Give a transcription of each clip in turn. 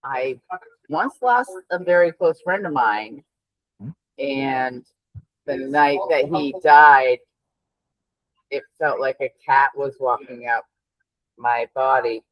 I once lost a very close friend of mine, and the night that he died, it felt like a cat was walking up my body.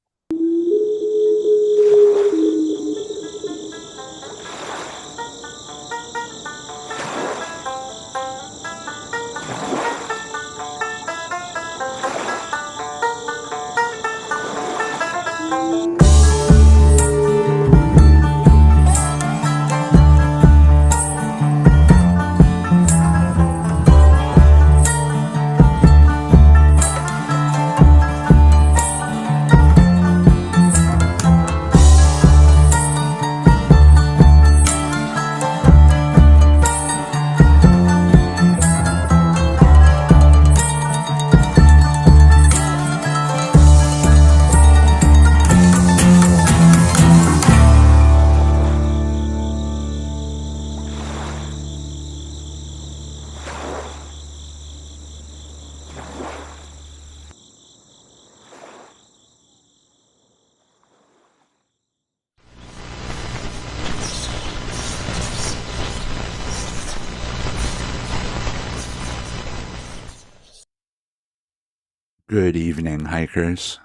Good evening, hikers.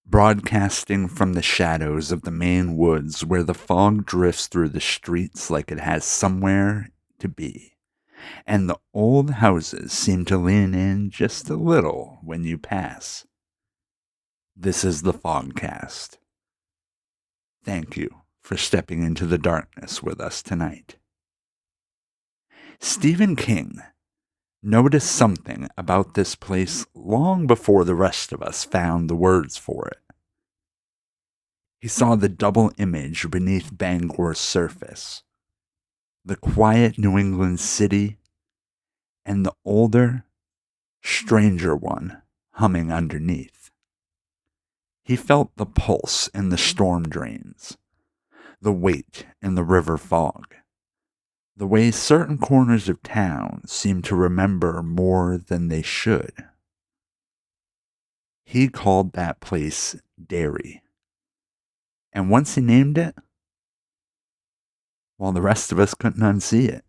Broadcasting from the shadows of the Maine woods where the fog drifts through the streets like it has somewhere to be, and the old houses seem to lean in just a little when you pass. This is the Fogcast. Thank you for stepping into the darkness with us tonight. Stephen King noticed something about this place long before the rest of us found the words for it. He saw the double image beneath Bangor's surface, the quiet New England city, and the older, stranger one humming underneath. He felt the pulse in the storm drains, the weight in the river fog, the way certain corners of town seem to remember more than they should. He called that place Derry. And once he named it, well, the rest of us couldn't unsee it.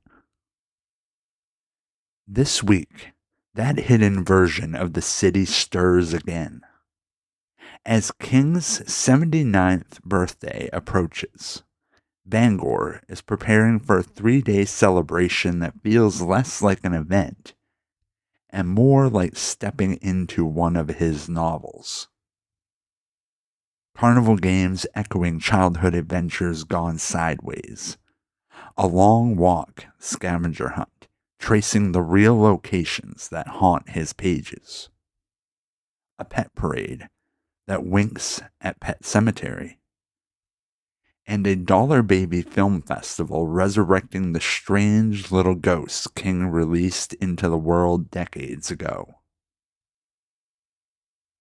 This week, that hidden version of the city stirs again. As King's 79th birthday approaches, Bangor is preparing for a 3-day celebration that feels less like an event and more like stepping into one of his novels. Carnival games echoing childhood adventures gone sideways. A long walk, scavenger hunt, tracing the real locations that haunt his pages. A pet parade that winks at Pet Sematary. And a Dollar Baby Film Festival resurrecting the strange little ghosts King released into the world decades ago.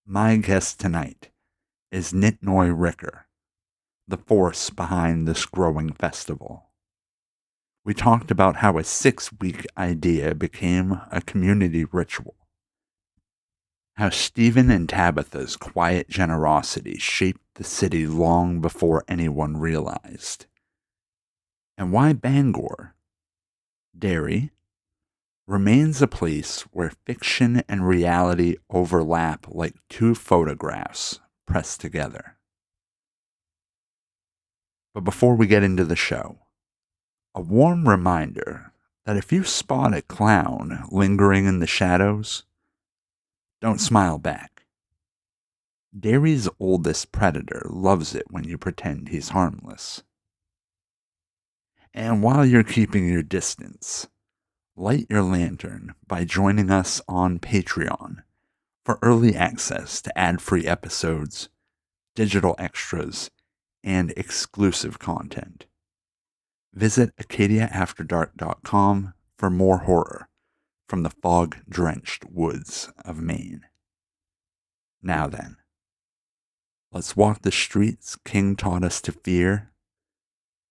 My guest tonight is Nit Noi Ricker, the force behind this growing festival. We talked about how a 6-week idea became a community ritual. How Stephen and Tabitha's quiet generosity shaped the city long before anyone realized. And why Bangor, Derry, remains a place where fiction and reality overlap like two photographs pressed together. But before we get into the show, a warm reminder that if you spot a clown lingering in the shadows, don't smile back. Derry's oldest predator loves it when you pretend he's harmless. And while you're keeping your distance, light your lantern by joining us on Patreon for early access to ad-free episodes, digital extras, and exclusive content. Visit AcadiaAfterDark.com for more horror from the fog-drenched woods of Maine. Now then, let's walk the streets King taught us to fear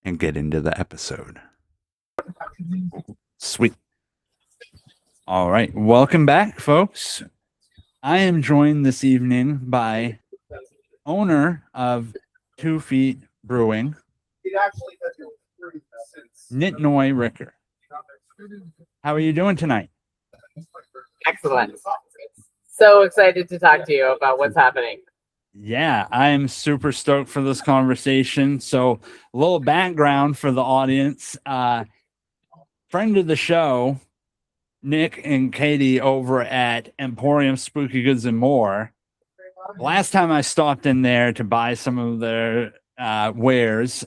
and get into the episode. Sweet. All right, welcome back, folks. I am joined this evening by owner of 2 Feet Brewing. Nit Noi Ricker. How are you doing tonight? Excellent. So excited to talk to you about what's happening. Yeah, I'm super stoked for this conversation. So, a little background for the audience. Friend of the show, Nick and Katie over at Emporium Spooky Goods and More. Last time I stopped in there to buy some of their wares,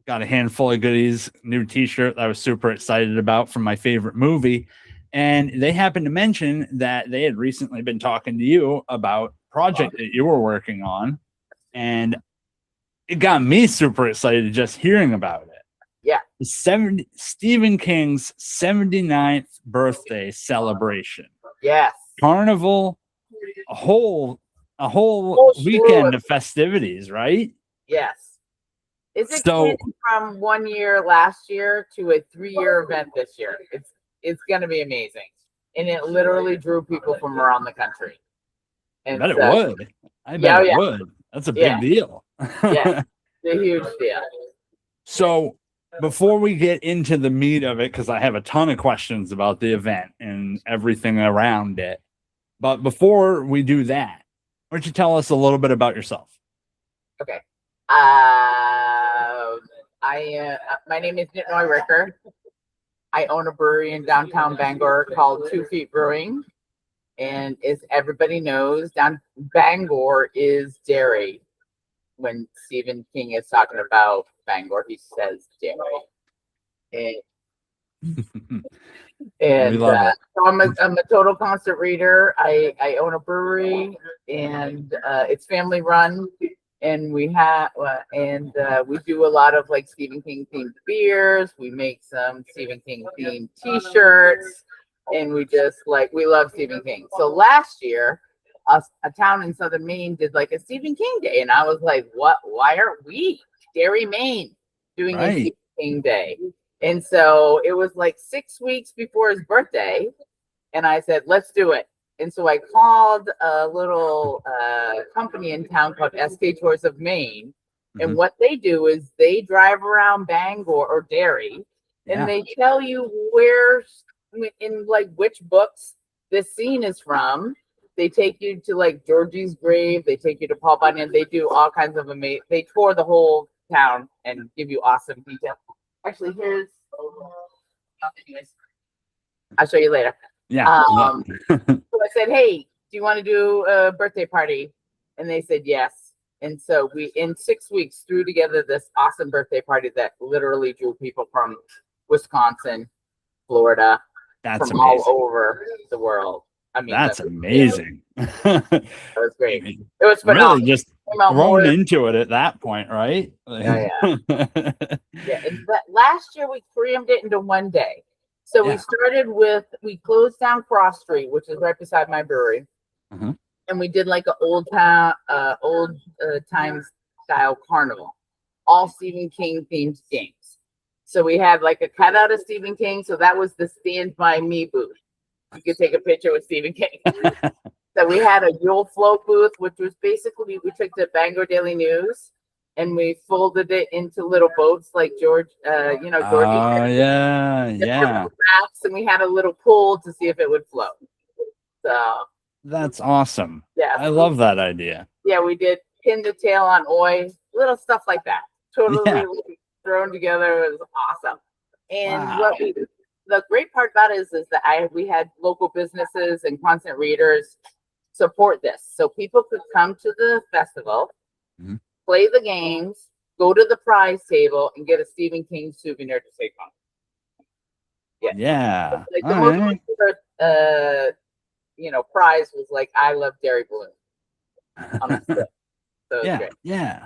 got a handful of goodies, new t-shirt that I was super excited about from my favorite movie. And they happened to mention that they had recently been talking to you about a project that you were working on. And it got me super excited just hearing about it. Yeah. Stephen King's 79th birthday celebration. Yes. Carnival, a whole weekend of festivities, right? Yes. It's extended from 1 year last year to a 3-year event this year. It's going to be amazing, and it literally drew people from around the country. And I bet it would. I bet it would. That's a big deal. Yeah, it's a huge deal. So before we get into the meat of it, because I have a ton of questions about the event and everything around it, but before we do that, why don't you tell us a little bit about yourself? Okay. My name is Nit Noi Ricker. I own a brewery in downtown Bangor called 2 Feet Brewing. And as everybody knows, Bangor is Derry. When Stephen King is talking about Bangor, he says Derry. And so I'm a total concert reader. I own a brewery, and it's family run. And we do a lot of like Stephen King themed beers. We make some Stephen King themed t-shirts, and we love Stephen King. So last year, a town in southern Maine did like a Stephen King day, and I was like, "What? Why aren't we, Derry, Maine, doing a Stephen King day?" And so it was like 6 weeks before his birthday, and I said, "Let's do it." And so I called a little company in town called SK Tours of Maine. And what they do is they drive around Bangor or Derry, and they tell you where, in like which books this scene is from. They take you to like Georgie's grave. They take you to Paul Bunyan. They do all kinds of amazing. They tour the whole town and give you awesome detail. Actually, anyways, I'll show you later. Yeah. So I said, "Hey, do you want to do a birthday party?" And they said yes. And so we, in 6 weeks, threw together this awesome birthday party that literally drew people from Wisconsin, Florida, from all over the world. I mean, that's amazing. That was great. It was phenomenal. Really just thrown into it at that point, right? Yeah. And last year we crammed it into one day. So we started we closed down Cross Street, which is right beside my brewery. And we did like an old times style carnival, all Stephen King themed games. So we had like a cutout of Stephen King. So that was the Stand By Me booth. You could take a picture with Stephen King. So we had a Yule Float booth, which was basically, we took the Bangor Daily News and we folded it into little boats like George. Oh, yeah. And we had a little pool to see if it would float. So that's awesome. Yeah. I love that idea. Yeah, we did pin the tail on Oi, little stuff like that. Totally thrown together. It was awesome. And the great part about it is that we had local businesses and constant readers support this. So people could come to the festival, play the games, go to the prize table, and get a Stephen King souvenir to take home. Yeah. Like the most prize was like, I love Derry Balloon. So yeah.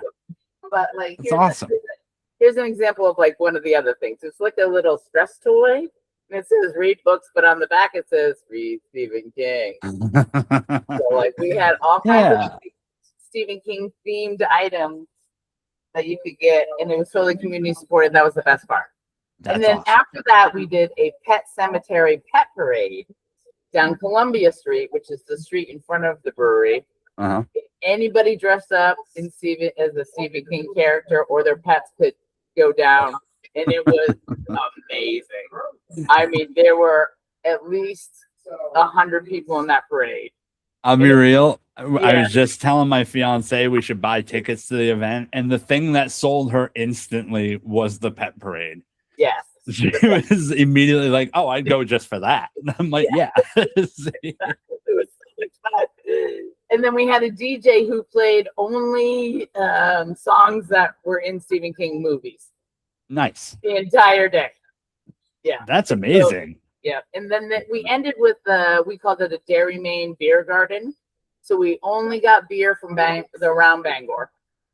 But like, it's awesome. Here's an example of like one of the other things. It's like a little stress toy. And it says read books, but on the back it says read Stephen King. So like we had all kinds of Stephen King themed items that you could get, and it was totally community supported. That was the best part. And then after that, we did a Pet Sematary pet parade down Columbia Street, which is the street in front of the brewery. Uh-huh. Anybody dressed up in Stephen as a Stephen King character or their pets could go down, and it was amazing. I mean, there were at least 100 people in that parade. I'll be real. I Yeah. was just telling my fiance we should buy tickets to the event, and the thing that sold her instantly was the pet parade. Yes. She was immediately like, "Oh, I'd go just for that." And I'm like, "Yeah." It was so much fun. And then we had a DJ who played only songs that were in Stephen King movies Nice. the entire day. Yeah. That's amazing. So, yeah. And then we ended with we called it a Derry, Maine beer garden. So we only got beer from around Bangor.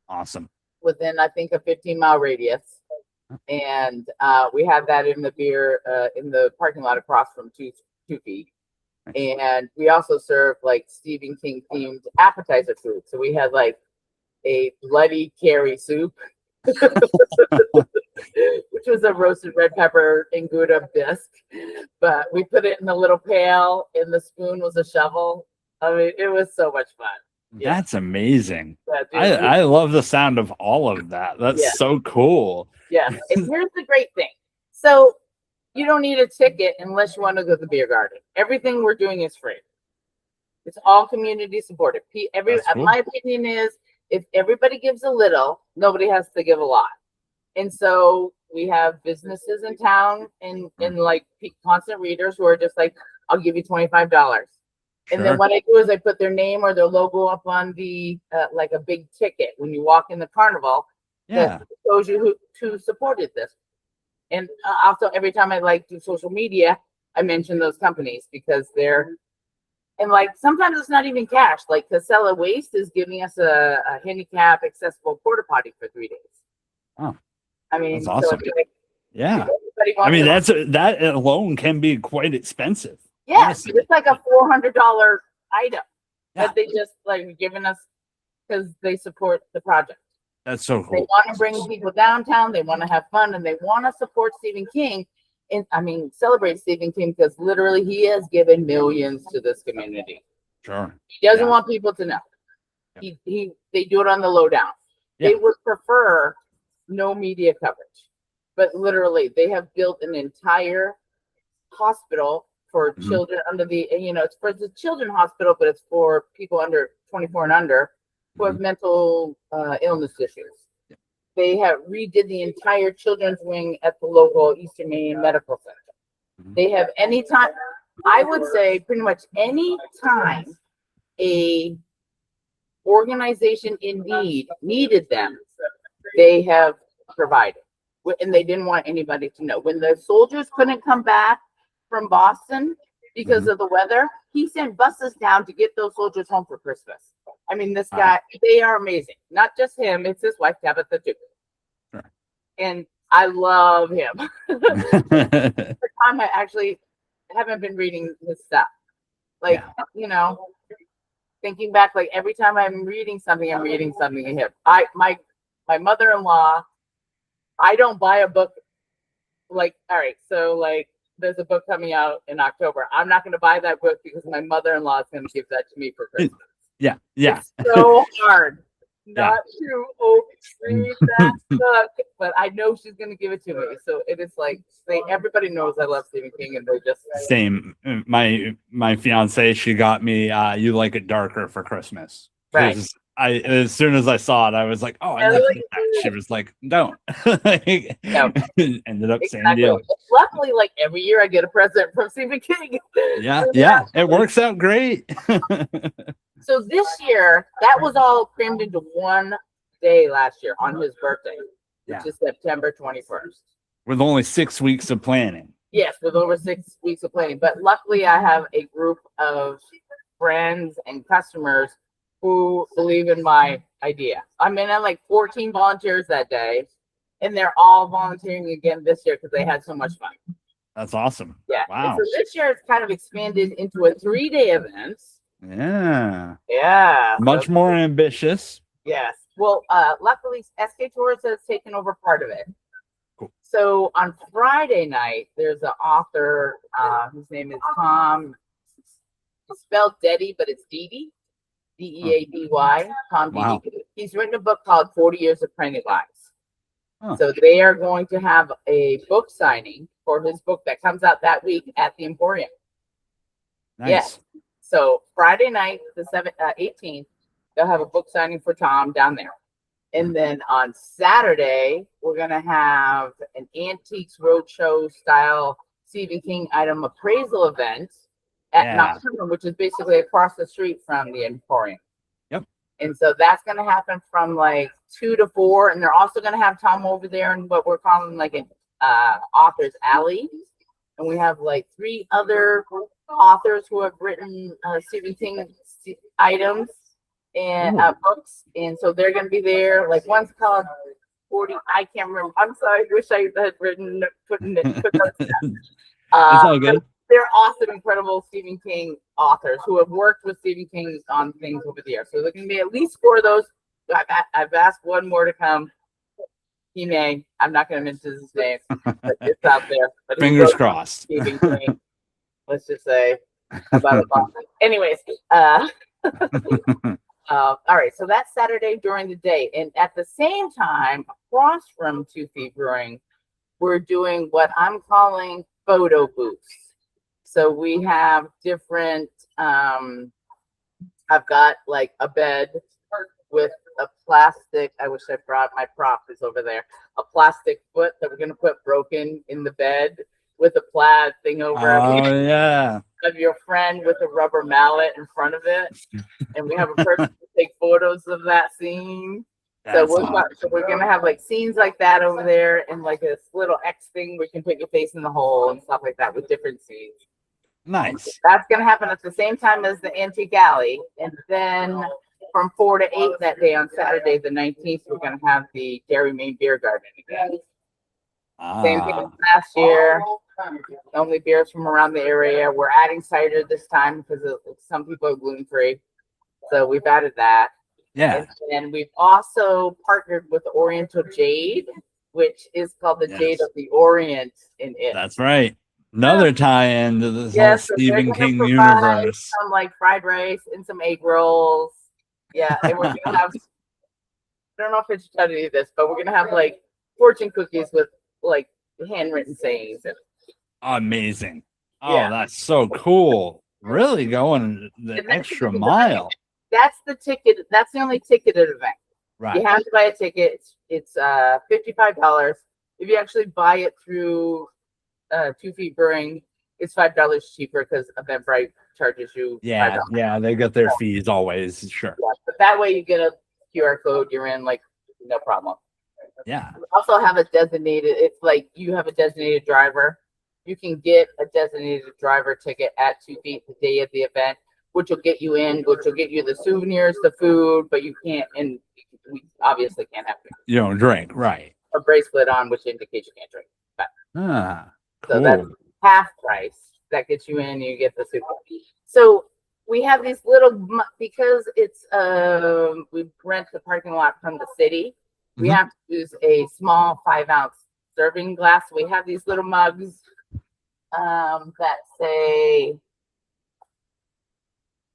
Awesome. Within, I think, a 15-mile radius. And we had that in the beer in the parking lot across from two feet. And we also served like Stephen King themed appetizer food. So we had like a bloody carry soup, which was a roasted red pepper and Gouda bisque. But we put it in a little pail, and the spoon was a shovel. I mean, it was so much fun. Yeah. That's amazing. Yeah, I love the sound of all of that. That's so cool. Yeah. And here's the great thing. So you don't need a ticket unless you want to go to the beer garden. Everything we're doing is free. It's all community supported. Cool. My opinion is if everybody gives a little, nobody has to give a lot. And so we have businesses in town and like constant readers who are just like, I'll give you $25. Sure. And then what I do is I put their name or their logo up on the like a big ticket when you walk in the carnival. Yeah. That shows you who supported this. And also every time I do social media, I mention those companies because and like sometimes it's not even cash. Like Casella Waste is giving us a handicap accessible porta potty for 3 days. Oh, I mean, that's awesome. So like, yeah. I mean, that alone can be quite expensive. Yeah, it's like a $400 item that they just like given us because they support the project. That's so cool. They want to bring people downtown. They want to have fun, and they want to support Stephen King. And I mean, celebrate Stephen King because literally he has given millions to this community. Sure. He doesn't want people to know. Yep. They do it on the lowdown. Yeah. They would prefer no media coverage, but literally they have built an entire hospital for children under the, it's for the children hospital, but it's for people under 24 and under who have mental illness issues. Yeah. They have redid the entire children's wing at the local Eastern Maine Medical Center. They have anytime, I would say pretty much any time a organization in need needed them, they have provided. And they didn't want anybody to know. When the soldiers couldn't come back from Boston because of the weather, he sent buses down to get those soldiers home for Christmas. I mean, this guy, they are amazing. Not just him, it's his wife, Tabitha, too. Sure. And I love him. The time I actually haven't been reading his stuff. Like, thinking back, like every time I'm reading something of him. My mother-in-law, I don't buy a book. Like, all right, so like, there's a book coming out in October. I'm not going to buy that book because my mother-in-law is going to give that to me for Christmas. Yeah. It's so hard not to read that book, but I know she's going to give it to me. So it is like, everybody knows I love Stephen King, and they just same. My fiance, she got me You Like It Darker for Christmas. Right. As soon as I saw it, I was like, "Oh, I like that." She was like, "Don't." Ended up same deal. Luckily, like every year, I get a present from Stephen King. Yeah, it works out great. So this year, that was all crammed into one day last year on his birthday, which is September 21st. With only 6 weeks of planning. Yes, with over 6 weeks of planning. But luckily, I have a group of friends and customers who believe in my idea. I mean, I had like 14 volunteers that day, and they're all volunteering again this year because they had so much fun. That's awesome. Yeah. Wow. And so this year it's kind of expanded into a 3-day event. Yeah. Yeah. Much more ambitious. Yes. Well, luckily SK Tours has taken over part of it. Cool. So on Friday night, there's an author whose name is Tom. It's spelled Deddy, but it's Dee Dee. Deady, Tom Wow. Deady. He's written a book called 40 Years of Pennywise. Huh. So they are going to have a book signing for his book that comes out that week at the Emporium. Nice. Yes. So Friday night, the 18th, they'll have a book signing for Tom down there. And then on Saturday, we're going to have an Antiques Roadshow style Stephen King item appraisal event at Nocturne, which is basically across the street from the Emporium. Yep. And so that's going to happen from like 2 to 4. And they're also going to have Tom over there in what we're calling like an author's alley. And we have like 3 other authors who have written Stephen King items and books, and so they're going to be there. Like one's called 40. I can't remember. I'm sorry. I wish I had put those down. It's all good. They're awesome, incredible Stephen King authors who have worked with Stephen King on things over the years. So there can be at least 4 of those. I've asked one more to come. He may. I'm not going to mention his name, but it's out there. But fingers crossed. Stephen King. Let's just say about a bomb. Anyways, all right, so that's Saturday during the day. And at the same time, across from 2 Feet Brewing, we're doing what I'm calling photo booths. So we have different, I've got like a bed with a plastic, I wish I brought my prop is over there, a plastic foot that we're going to put broken in the bed with a plaid thing over of your friend with a rubber mallet in front of it. And we have a person to take photos of that scene. So we're going to have like scenes like that over there and like this little X thing where you can put your face in the hole and stuff like that with different scenes. Nice. That's going to happen at the same time as the Antique Alley. And then from 4 to 8 that day on Saturday, the 19th, we're going to have the Derry Main Beer Garden again. Same thing as last year. Only beers from around the area. We're adding cider this time because some people are gluten free, so we've added that. Yeah. And we've also partnered with Oriental Jade, which is called the Jade of the Orient in it. That's right. Another tie-in to this whole Stephen King universe. Some like fried rice and some egg rolls. Yeah, and we're gonna have. I don't know if it's done any of this, but we're gonna have like fortune cookies with like handwritten sayings. Amazing. Oh, that's so cool. Really going the extra mile. That's the ticket. That's the only ticketed event. Right. You have to buy a ticket. It's $55. If you actually buy it through 2 Feet Brewing, it's $5 cheaper because Eventbrite charges you. Yeah, $5. they got their fees always. Sure. Yeah, but that way you get a QR code. You're in like no problem. Yeah. We also have a designated. It's like you have a designated driver. You can get a designated driver ticket at 2 Feet the day of the event, which will get you in, which will get you the souvenirs, the food, but you can't, and we obviously can't have you don't drink, right? A bracelet on, which indicates you can't drink. But cool. So that's half price. That gets you in, you get the souvenir. So we have these little, because it's we rent the parking lot from the city. We have to use a small 5-ounce serving glass. We have these little mugs that say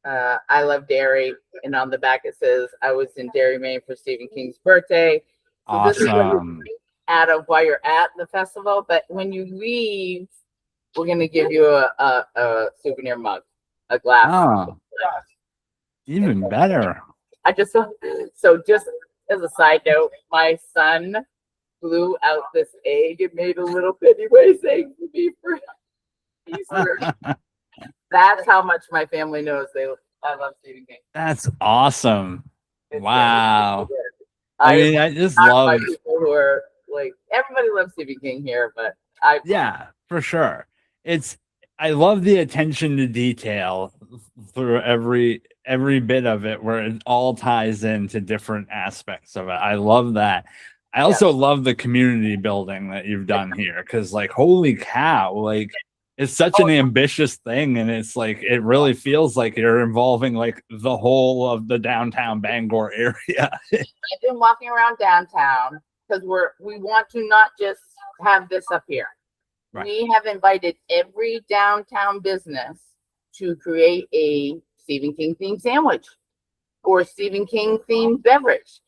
I love Derry, and on the back it says I was in Derry, Maine for Stephen King's birthday. So awesome. This is what you out of while you're at the festival, but when you leave, we're gonna give you a souvenir mug, a glass. Oh, even better. I just just as a side note, my son blew out this egg and made a little Pennywise egg for me for Easter. That's how much my family knows I love Stephen King. That's awesome. Wow. I mean, I just love people who are like, everybody loves Stephen King here, but for sure. I love the attention to detail through every bit of it, where it all ties into different aspects of it. I love that. I also love the community building that you've done here, because like, holy cow, like it's such an ambitious thing, and it's like it really feels like you're involving like the whole of the downtown Bangor area. I've been walking around downtown because we want to not just have this up here. Right. We have invited every downtown business to create a Stephen King themed sandwich. or Stephen King themed beverage.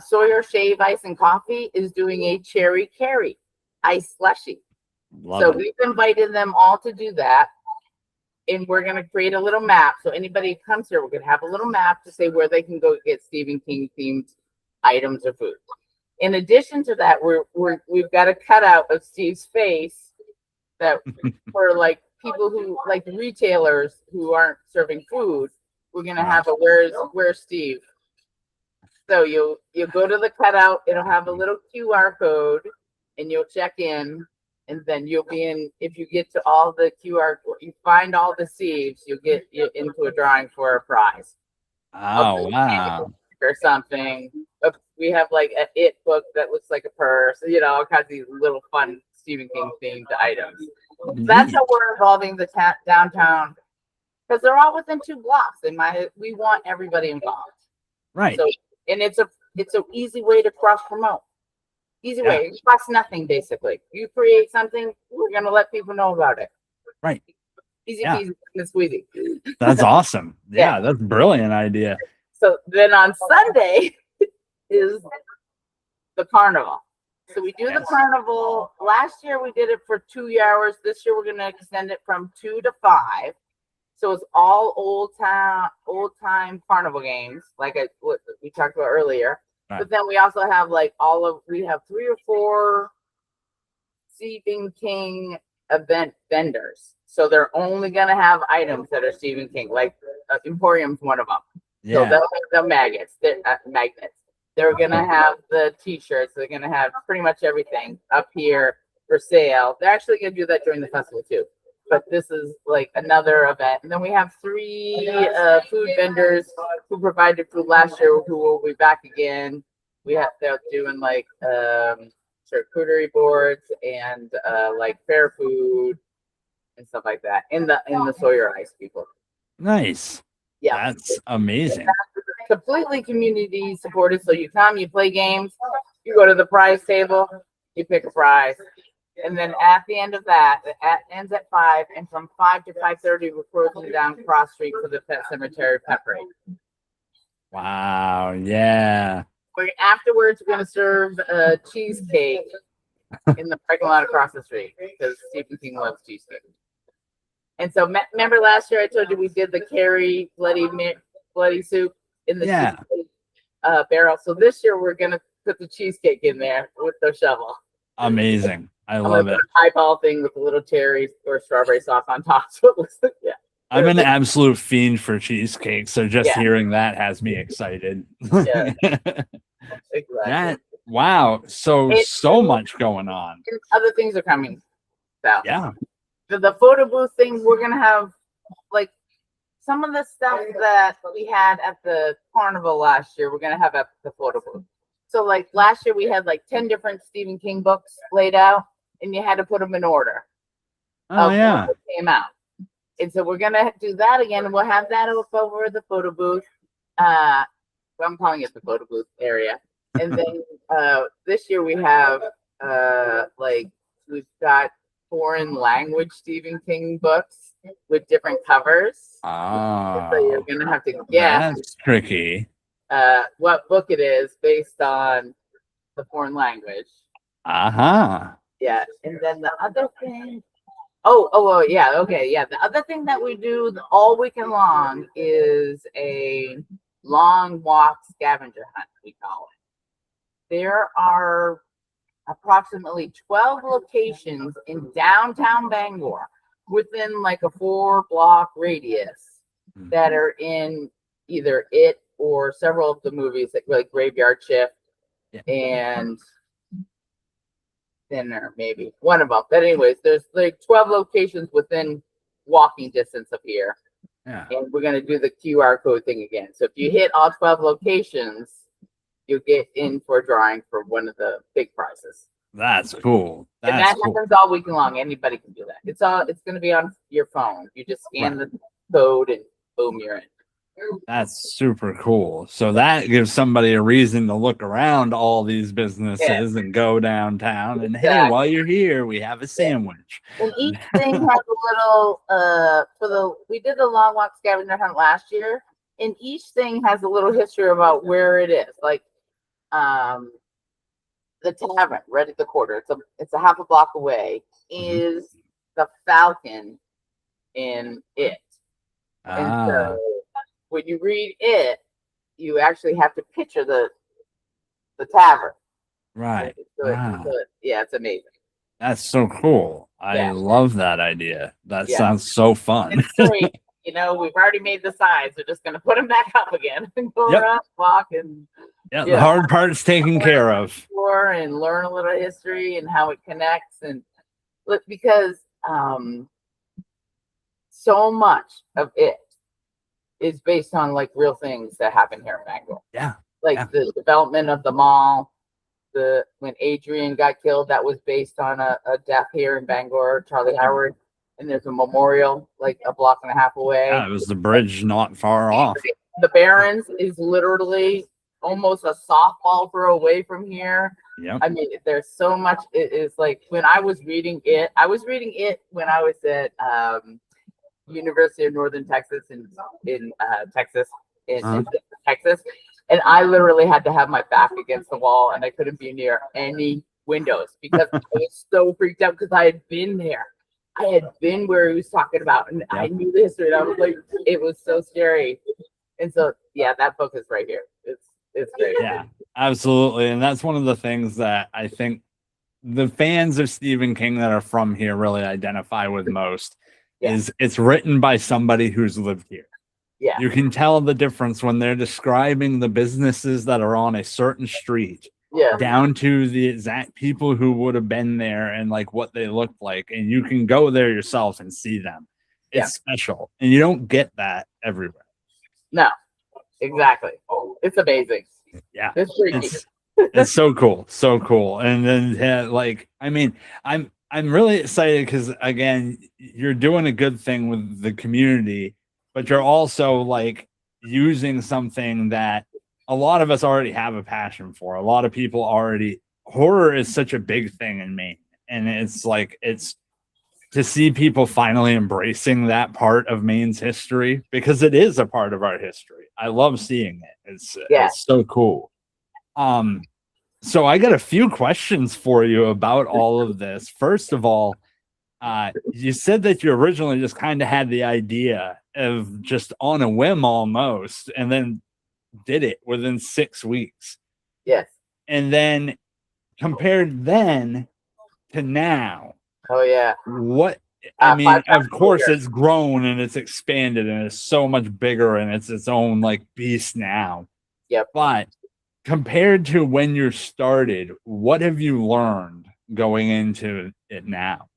Sawyer Shave Ice and Coffee is doing a cherry carry ice slushy. So we've invited them all to do that. And we're going to create a little map. So anybody who comes here, we're going to have a little map to say where they can go get Stephen King themed items or food. In addition to that, we've got a cutout of Steve's face that for like people who like retailers who aren't serving food, we're going to have a where's Steve? So you'll go to the cutout, it'll have a little QR code and you'll check in. And then you'll be in, if you get to all the QR, you find all the Steves, you'll get into a drawing for a prize. Oh, wow. Or something. We have like an It book that looks like a purse, all kinds of these little fun Stephen King themed items. That's how we're involving the downtown, because they're all within 2 blocks. We want everybody involved. Right. So, and it's an easy way to cross promote. Easy way. It costs nothing, basically. You create something, we're going to let people know about it. Right. Easy peasy, squeezy. That's awesome. Yeah, that's a brilliant idea. So then on Sunday is the carnival. So we do the carnival. Last year we did it for 2 hours. This year we're going to extend it from 2 to 5. So it's all old time carnival games, like we talked about earlier. Right. But then we also have we have 3 or 4 Stephen King event vendors. So they're only going to have items that are Stephen King, like Emporium's one of them. Yeah. So they'll have the magnets. They're going to have the t-shirts. They're going to have pretty much everything up here for sale. They're actually going to do that during the festival too. But this is like another event. And then we have 3 food vendors who provided food last year who will be back again. They're doing like charcuterie boards and like fair food and stuff like that in the Sawyer Ice people. Nice. Yeah. That's amazing. Completely community supported. So you come, you play games, you go to the prize table, you pick a prize. And then at the end of that, it ends at 5, and from 5 to 5:30, we're closing down Cross Street for the Pet Sematary Pet Parade. Wow! Yeah. Afterwards, we're going to serve a cheesecake in the parking lot across the street because Stephen King loves cheesecake. And so, remember last year I told you we did the Carrie bloody soup in the cheesecake barrel. So this year we're going to put the cheesecake in there with the shovel. Amazing. I love it. Highball thing with a little cherry or strawberry sauce on top. So it looks I'm an absolute fiend for cheesecake, so just hearing that has me excited. Yeah, exactly. Wow. So much going on. Other things are coming. So yeah. The photo booth thing, we're gonna have like some of the stuff that we had at the carnival last year. We're gonna have at the photo booth. So like last year we had like 10 different Stephen King books laid out, and you had to put them in order. Oh yeah. What came out. And so we're gonna do that again, and we'll have that over the photo booth. I'm calling it the photo booth area. And then this year we have we've got foreign language Stephen King books with different covers. Oh, so you're gonna have to guess. That's tricky. What book it is based on the foreign language. Uh-huh. Yeah. And then the other thing. Oh, yeah. Okay. Yeah. The other thing that we do all weekend long is a long walk scavenger hunt, we call it. There are approximately 12 locations in downtown Bangor within like a 4-block radius that are in either It or several of the movies like Graveyard Shift and Thinner, maybe one of them. But anyways, there's like 12 locations within walking distance of here. Yeah. And we're going to do the QR code thing again. So if you hit all 12 locations, you'll get in for a drawing for one of the big prizes. That's cool. And that happens all week long. Anybody can do that. It's going to be on your phone. You just scan the code and boom, you're in. That's super cool. So that gives somebody a reason to look around all these businesses and go downtown. And hey, while you're here, we have a sandwich. And each thing has a little we did the long walk scavenger hunt last year, and each thing has a little history about where it is. Like the tavern right at the quarter, it's a half a block away, is the Falcon in it. And so when you read it, you actually have to picture the tavern. Right. Yeah, it's amazing. That's so cool. I love that idea. That sounds so fun. It's great. We've already made the signs. We're just going to put them back up again and go around, walk, and the hard part is taken care of. And learn a little history and how it connects, and look, because so much of it is based on like real things that happen here in Bangor. The development of the mall. When Adrian got killed, that was based on a death here in Bangor, Charlie Howard, and there's a memorial like a block and a half away. Yeah, it was the bridge not far off. The Barrens is literally almost a softball throw away from here. I mean, there's so much. It is like when I was reading it when I was at University of Northern Texas in Texas. And I literally had to have my back against the wall, and I couldn't be near any windows because I was so freaked out because I had been there. I had been where he was talking about, and I knew the history. And I was like, it was so scary. And so, that book is right here. It's great. Yeah, absolutely. And that's one of the things that I think the fans of Stephen King that are from here really identify with most. Is it's written by somebody who's lived here. Yeah. You can tell the difference when they're describing the businesses that are on a certain street down to the exact people who would have been there and like what they looked like. And you can go there yourself and see them. It's special. And you don't get that everywhere. No, exactly. It's amazing. Yeah. It's freaky. It's so cool. So cool. And then I'm really excited because again, you're doing a good thing with the community, but you're also like using something that a lot of us already have a passion for. A lot of people horror is such a big thing in Maine. And it's to see people finally embracing that part of Maine's history because it is a part of our history. I love seeing it. It's so cool. So I got a few questions for you about all of this. First of all, you said that you originally just kind of had the idea of just on a whim almost, and then did it within 6 weeks. Yes. And then compared then to now. Oh yeah. What I mean, of course it's grown and it's expanded and it's so much bigger and it's its own like beast now. Yep. But compared to when you started, what have you learned going into it now?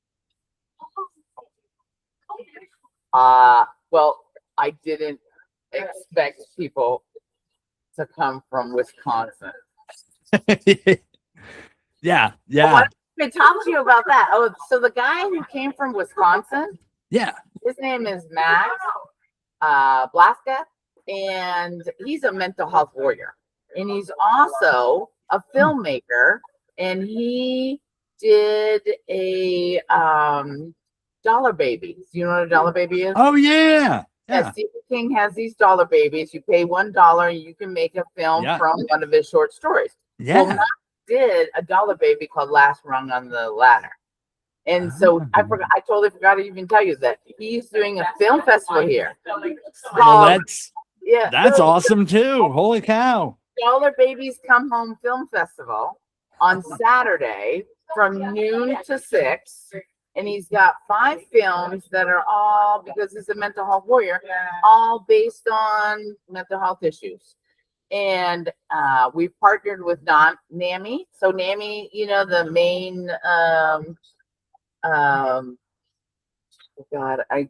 Well, I didn't expect people to come from Wisconsin. Yeah. I talk to you about that. Oh, so the guy who came from Wisconsin, his name is Max Blaska, and he's a mental health warrior. And he's also a filmmaker, and he did a dollar babies. Do you know what a dollar baby is? Oh yeah. Stephen King has these dollar babies. You pay $1 and you can make a film from one of his short stories. Well, Max did a dollar baby called Last Rung on the Ladder. And so I totally forgot to even tell you that he's doing a film festival here. Well, that's awesome too. Holy cow. Dollar Babies Come Home Film Festival on Saturday from noon to 6. And he's got 5 films that are all, because he's a mental health warrior, all based on mental health issues. And we've partnered with NAMI. So NAMI, the main I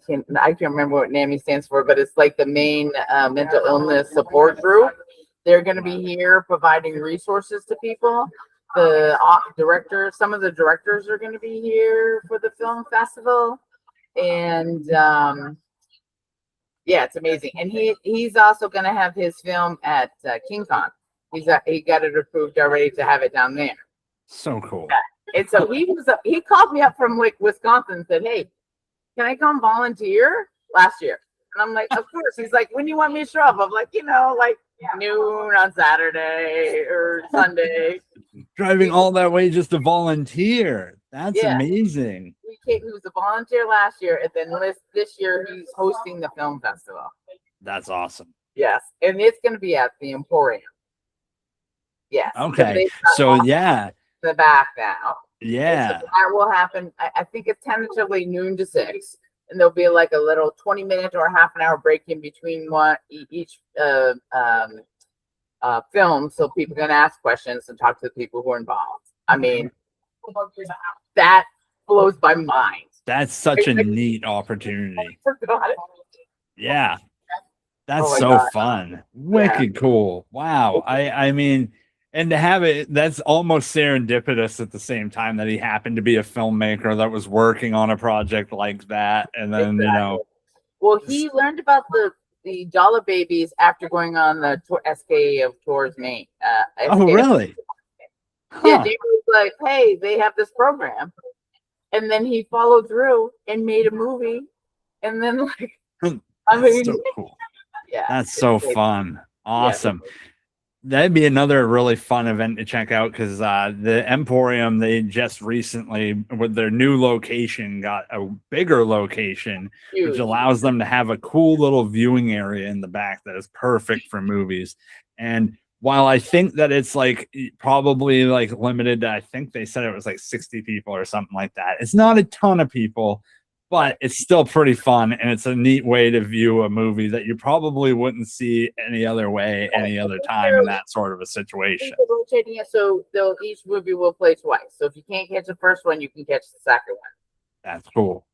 can't remember what NAMI stands for, but it's like the main mental illness support group. They're going to be here providing resources to people. The director, some of the directors are going to be here for the film festival, and it's amazing. And he's also going to have his film at King Kong. He got it approved already to have it down there. So cool. And so he called me up from like Wisconsin and said, "Hey, can I come volunteer?" Last year, And I'm like, of course. He's like, when do you want me to show up? I'm like, like noon on Saturday or Sunday. Driving all that way just to volunteer. That's Yeah. amazing. He was a volunteer last year, and then this year he's hosting the film festival. That's awesome. Yes, and it's going to be at the Emporium. Yes. Okay. So yeah, the back now. Yeah. So that will happen. I think it's tentatively noon to 6, and there'll be like a little 20-minute or half an hour break in between each film, so people can ask questions and talk to the people who are involved. I mean, that blows my mind. That's such a neat opportunity. Forgot it. Yeah. That's fun. Wicked cool. Wow. I mean, and to have it, that's almost serendipitous at the same time that he happened to be a filmmaker that was working on a project like that. And then, Well, he learned about the dollar babies after going on the SK of Tours Maine. Really? Yeah, David was like, hey, they have this program. And then he followed through and made a movie. And then, that's so cool. Yeah. That's so fun. Awesome. Yeah. That'd be another really fun event to check out because the Emporium, they just recently, with their new location, got a bigger location, which allows them to have a cool little viewing area in the back that is perfect for movies. And while I think that it's probably limited to, I think they said it was 60 people or something like that. It's not a ton of people, but it's still pretty fun, and it's a neat way to view a movie that you probably wouldn't see any other way, any other time in that sort of a situation. So each movie will play twice. So if you can't catch the first one, you can catch the second one. That's cool.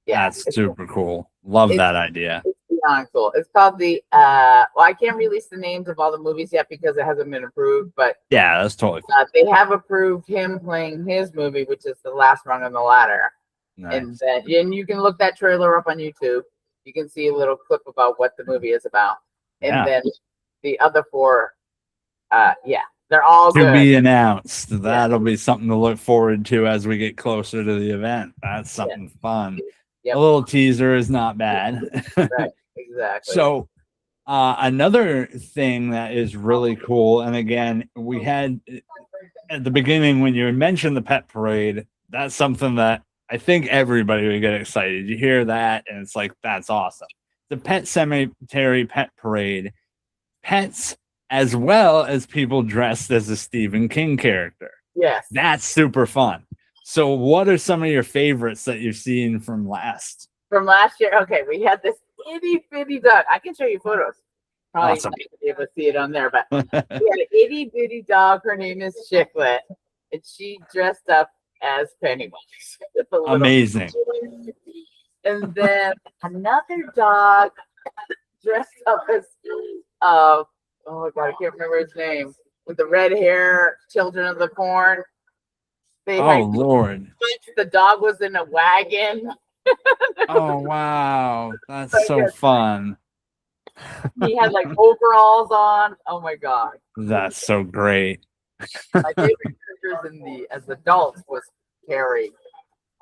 Yeah, that's super cool. Love that idea. It's beyond cool. It's called the well, I can't release the names of all the movies yet because it hasn't been approved, but yeah, that's totally fine. They have approved him playing his movie, which is The Last Rung on the Ladder. Nice. And you can look that trailer up on YouTube. You can see a little clip about what the movie is about. And then the other 4, they're all to good. Be announced. That'll be something to look forward to as we get closer to the event. That's something fun. Yep. A little teaser is not bad. Right, exactly. So another thing that is really cool, and again, we had at the beginning when you mentioned the pet parade, that's something that I think everybody would get excited. You hear that, and it's that's awesome. The Pet Sematary Pet Parade, pets as well as people dressed as a Stephen King character. Yes. That's super fun. So what are some of your favorites that you've seen from last? From last year? Okay, we had this itty bitty dog. I can show you photos. Probably awesome. Not be able to see it on there, but we had an itty bitty dog. Her name is Chicklet, and she dressed up as Pennywise. Amazing. And then another dog dressed up as oh my god, I can't remember his name, with the red hair, Children of the Corn. Lord. The dog was in a wagon. Oh wow, that's so fun. He had overalls on. Oh my god. That's so great. My favorite characters as adults was Carrie.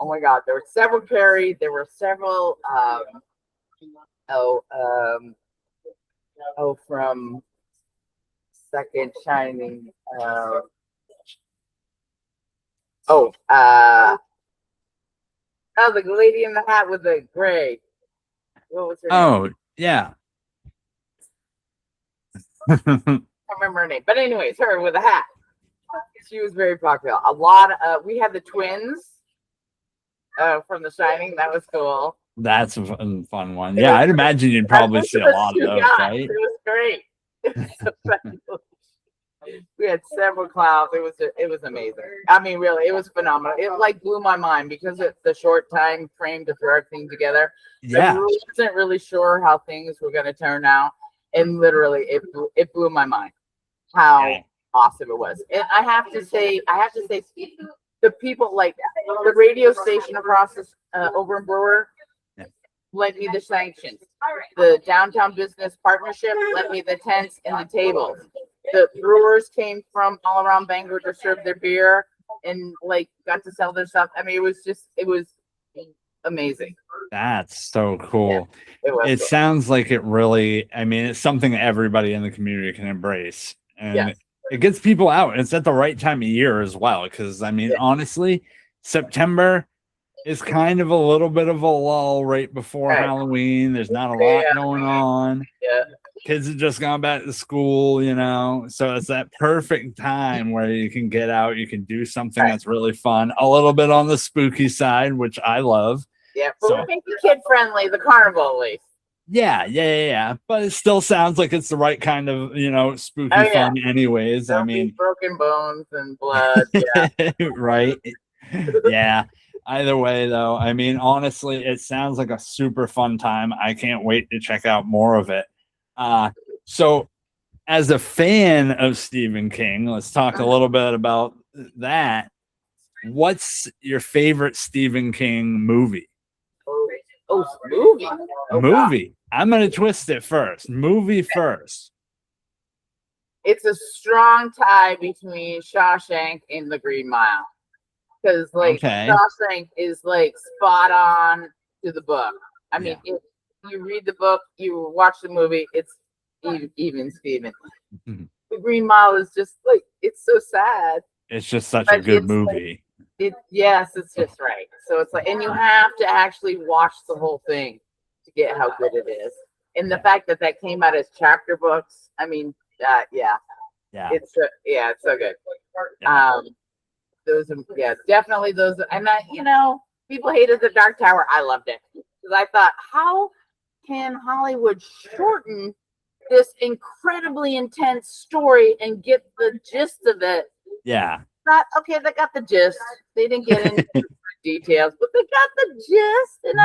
Oh my god, there were several Carrie. There were several from Second Shining. The lady in the hat with the gray. What was her name? Yeah. I don't remember her name, but anyways, her with a hat. She was very popular. A lot of we had the twins from The Shining. That was cool. That's a fun one. Yeah, I'd imagine you'd probably see a lot of those, right? It was great. We had several clowns. It was amazing. I mean, really, it was phenomenal. It blew my mind because it's the short time frame to throw everything together. Yeah, I wasn't really sure how things were going to turn out, and literally, it blew my mind how awesome it was. And I have to say, the people the radio station across this over in Brewer lent me the sanctions. The downtown business partnership lent me the tents and the tables. The brewers came from all around Bangor to serve their beer and got to sell their stuff. I mean, it was amazing. That's so cool. It was. It Cool. sounds like it really, I mean, it's something everybody in the community can embrace. And Yes. it gets people out. It's at the right time of year as well. Because, I mean, honestly, September is kind of a little bit of a lull right before Halloween. There's not a lot going on. Yeah. Kids have just gone back to school, you know, so it's that perfect time where you can get out, you can do something that's really fun, a little bit on the spooky side, which I love. Yeah, but so, make it kid friendly, the carnival at least. Yeah. But it still sounds like it's the right kind of, you know, spooky fun anyways. There'll I mean, broken bones and blood. Yeah. Right. Yeah. Either way, though, I mean, honestly, it sounds like a super fun time. I can't wait to check out more of it. So as a fan of Stephen King, let's talk a little bit about that. What's your favorite Stephen King movie? Movie. Movie. I'm going to twist it first. Movie first. It's a strong tie between Shawshank and The Green Mile. Because, like, Shawshank is, like, spot on to the book. I mean, if you read the book, you watch the movie, it's even Steven. The Green Mile is just, like, it's so sad. It's just such a good movie. Like, yes, it's just right. So it's like, and you have to actually watch the whole thing to get how good it is. And the fact that came out as chapter books, I mean, it's so good. Those, definitely those. And you know, people hated The Dark Tower. I loved it because I thought, how can Hollywood shorten this incredibly intense story and get the gist of it? Yeah. Not okay. They got the gist. They didn't get into details, but they got the gist. And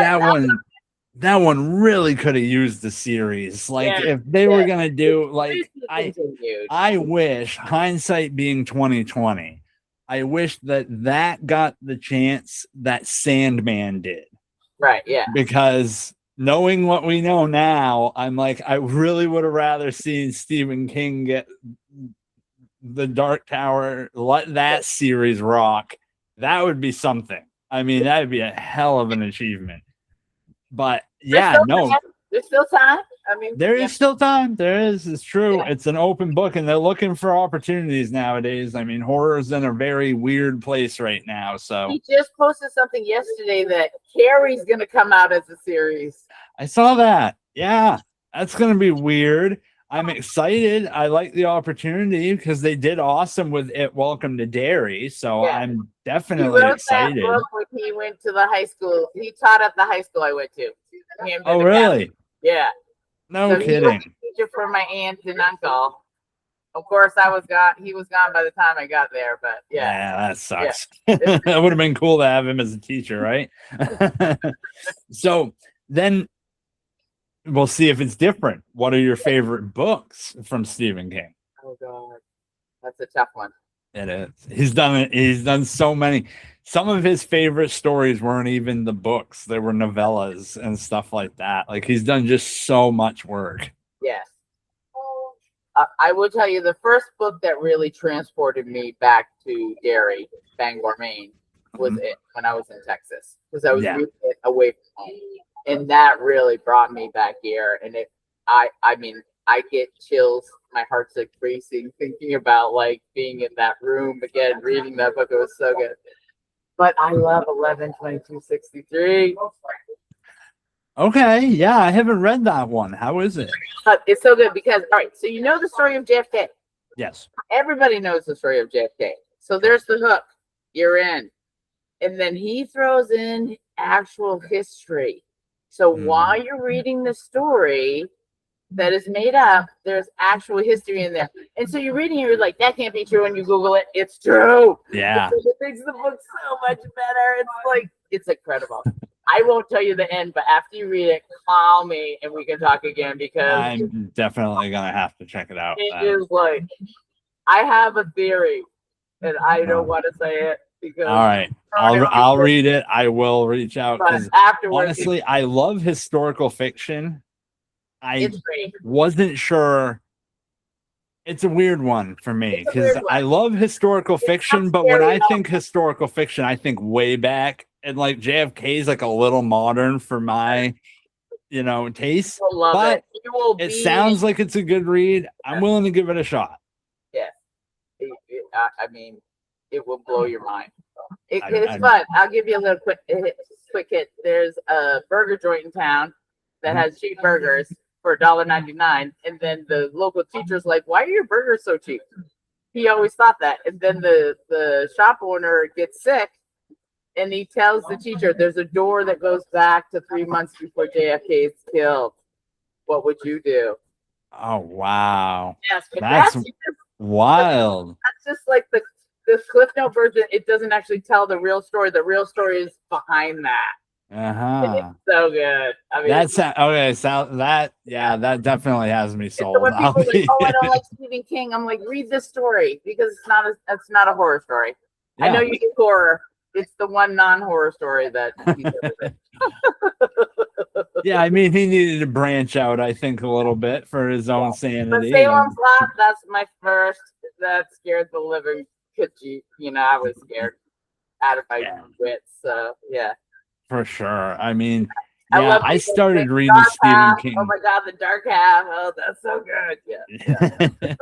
that one really could have used the series. Like if they were gonna do like I wish, hindsight being 2020, I wish that got the chance that Sandman did. Right. Yeah. Because knowing what we know now, I'm like, I really would have rather seen Stephen King get The Dark Tower, let that series rock. That would be something. I mean, that would be a hell of an achievement. But there's still time. I mean, there is still time. There is. It's true. Yeah. It's an open book, and they're looking for opportunities nowadays. I mean, horror's in a very weird place right now. So he just posted something yesterday that Carrie's going to come out as a series. I saw that. Yeah, that's going to be weird. I'm excited. I like the opportunity because they did awesome with it. Welcome to Derry. So I'm definitely excited. That book when he went to the high school. He taught at the high school I went to. Oh, really? Yeah. No kidding. He was a teacher for my aunt and uncle. Of course, I was gone. He was gone by the time I got there, but yeah, that sucks. Yeah. That would have been cool to have him as a teacher, right? So then we'll see if it's different. What are your favorite books from Stephen King? Oh God, that's a tough one. It is. He's done it. He's done so many. Some of his favorite stories weren't even the books; they were novellas and stuff like that. Like he's done just so much work. Yes. I will tell you, the first book that really transported me back to Derry, Bangor, Maine, was it when I was in Texas, because I was reading it away from home, and that really brought me back here. And I mean, I get chills. My heart's like racing thinking about like being in that room again, reading that book. It was so good. But I love 11/22/63. Okay, yeah, I haven't read that one. How is it? It's so good because, all right, so you know the story of JFK. Yes. Everybody knows the story of JFK. So there's the hook. You're in. And then he throws in actual history. So while you're reading the story that is made up, there's actual history in there. And so you're reading, you're like, that can't be true. And you Google it, it's true. Yeah. It makes the book so much better. It's like, it's incredible. I won't tell you the end, but after you read it, call me and we can talk again, because I'm definitely gonna have to check it out. It is like, I have a theory and I don't want to say it because all right, I'll read it. I will reach out because honestly, I love historical fiction. I wasn't sure. It's a weird one for me because I love historical fiction, but when I think historical fiction, I think way back and like JFK is like a little modern for my, taste. You'll love But it. You will it be. sounds like it's a good read. I'm willing to give it a shot. Yeah. I mean, it will blow your mind. It's I- fun. I'll give you a little quick hit. There's a burger joint in town that has cheap burgers for $1.99, and then the local teacher's like, "Why are your burgers so cheap?" He always thought that, and then the shop owner gets sick, and he tells the teacher, "There's a door that goes back to 3 months before JFK is killed. What would you do?" Oh wow. Yes, but That's wild. that's just like the Cliff Note version. It doesn't actually tell the real story. The real story is behind that. Uh-huh. It's so good. I mean, That's okay. So that definitely has me sold. so when people are like, "Oh, I don't like Stephen King," I'm like, "Read this story because it's not a horror story." Yeah. I know you do horror. It's the one non-horror story that he's ever written. Yeah, I mean, he needed to branch out, I think, a little bit for his own But sanity. Salem's Lot, that's my first. That scared the living I was scared out of my wits. So yeah, For sure. I mean, I I started reading Stephen King. Oh my God, the dark half. Oh, that's so good. Yeah.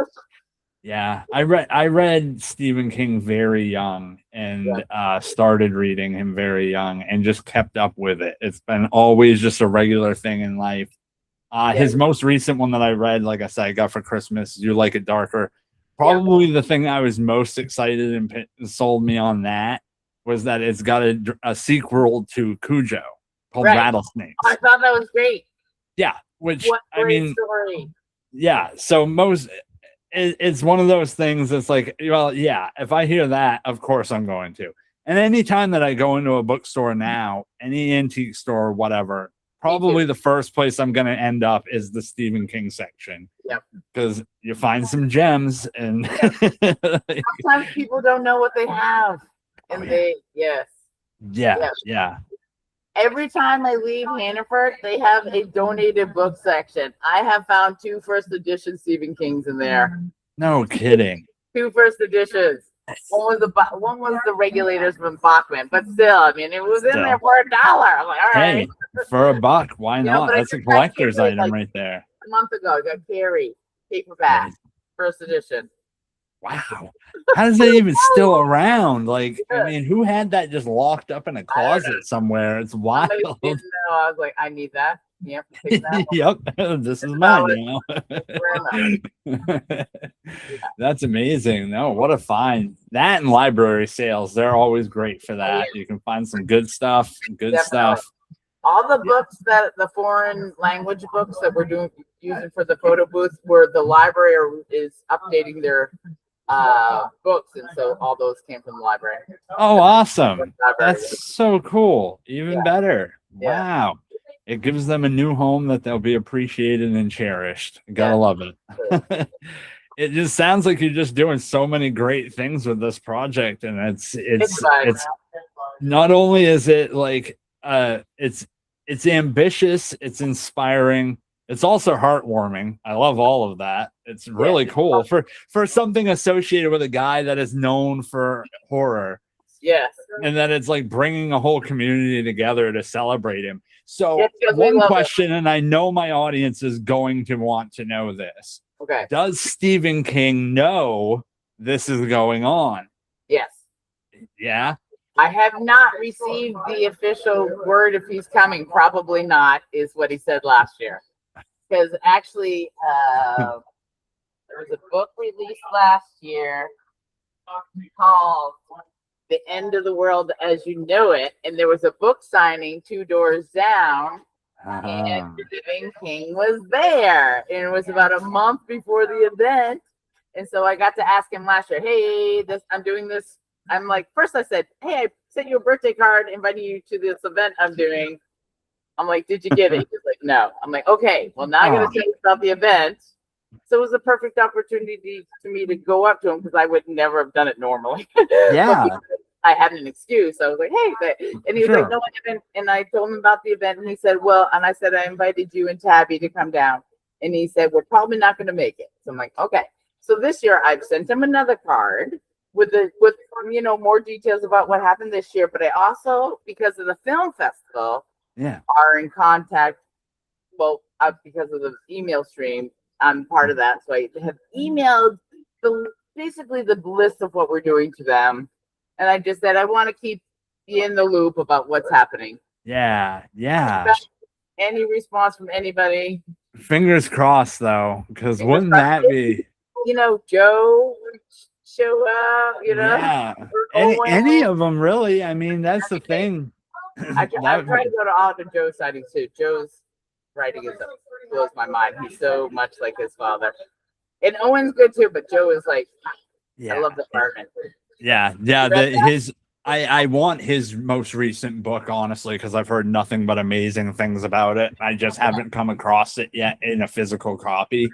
Yeah, I read Stephen King very young and started reading him very young and just kept up with it. It's been always just a regular thing in life. His most recent one that I read, like I said, I got for Christmas, You Like It Darker. Probably the thing I was most excited and sold me on that was that it's got a sequel to Cujo called Rattlesnakes. I thought that was great. Yeah, which what I mean, story. Yeah. So it's one of those things that's like, well, yeah, if I hear that, of course I'm going to. And anytime that I go into a bookstore now, any antique store, whatever, probably the first place I'm going to end up is the Stephen King section. Yep. Because you find some gems and sometimes people don't know what they have. And Yeah. Every time I leave Hannaford, they have a donated book section. I have found 2 first edition Stephen Kings in there. No kidding. 2 first editions. One was the Regulators from Bachman, but still, I mean, it was in there for $1. I'm like, all right. Hey, for $1, why not? That's a collector's item right there. A month ago, I got Carrie paperback, first edition. Wow. How is that even still around? Like, I mean, who had that just locked up in a closet somewhere? It's wild. I was like, I need that. Yep. Yep. This is mine now. That's amazing. No, what a find. That and library sales, they're always great for that. You can find some good stuff. All the books that the foreign language books that we're using for the photo booth, where the library is updating their books, and so all those came from the library. Oh, awesome. That's so cool. Even better. Wow. It gives them a new home that they'll be appreciated and cherished. Gotta love it. It just sounds like you're just doing so many great things with this project, and it's not only is it like it's ambitious, it's inspiring, it's also heartwarming. I love all of that. It's really cool for something associated with a guy that is known for horror. Yes. And then it's like bringing a whole community together to celebrate him. So one question, and I know my audience is going to want to know this. Okay. Does Stephen King know this is going on? Yes. Yeah. I have not received the official word if he's coming. Probably not, is what he said last year. Because actually, there was a book released last year called The End of the World as You Know It. And there was a book signing 2 doors down. And Stephen King was there. And it was about a month before the event. And so I got to ask him last year, hey, I'm doing this. I'm like, first I said, hey, I sent you a birthday card inviting you to this event I'm doing. I'm like, did you get it? He's like, no. I'm like, okay, well, now I got to tell you about the event. So it was a perfect opportunity for me to go up to him because I would never have done it normally. Yeah. I had an excuse. I was like, hey, and he was like, no, and I told him about the event, and he said, well, and I said, I invited you and Tabby to come down. And he said, we're probably not going to make it. So I'm like, okay. So this year I've sent him another card, with more details about what happened this year. But I also, because of the film festival, are in contact. Well, because of the email stream, I'm part of that, so I have emailed basically the list of what we're doing to them, and I just said I want to keep you in the loop about what's happening. Yeah. Any response from anybody? Fingers crossed, though, because wouldn't that be? Joe would show up. Yeah. Any of them, really. I mean, that's the thing. I try to go to all the Joe sightings too. Joe's writing blows my mind. He's so much like his father. And Owen's good too, but Joe is like, I love the apartment. Yeah. I want his most recent book, honestly, because I've heard nothing but amazing things about it. I just haven't come across it yet in a physical copy.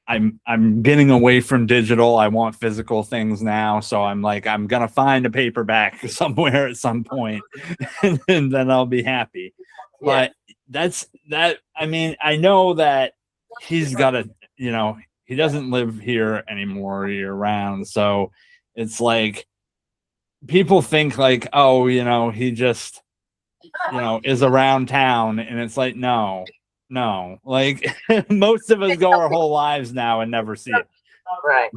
I'm getting away from digital. I want physical things now. So I'm like, I'm going to find a paperback somewhere at some point and then I'll be happy. But that's that. I mean, I know that he's got he doesn't live here anymore year round. So it's like people think like, oh, he just, is around town. And it's like, no, like most of us go our whole lives now and never see it. Right.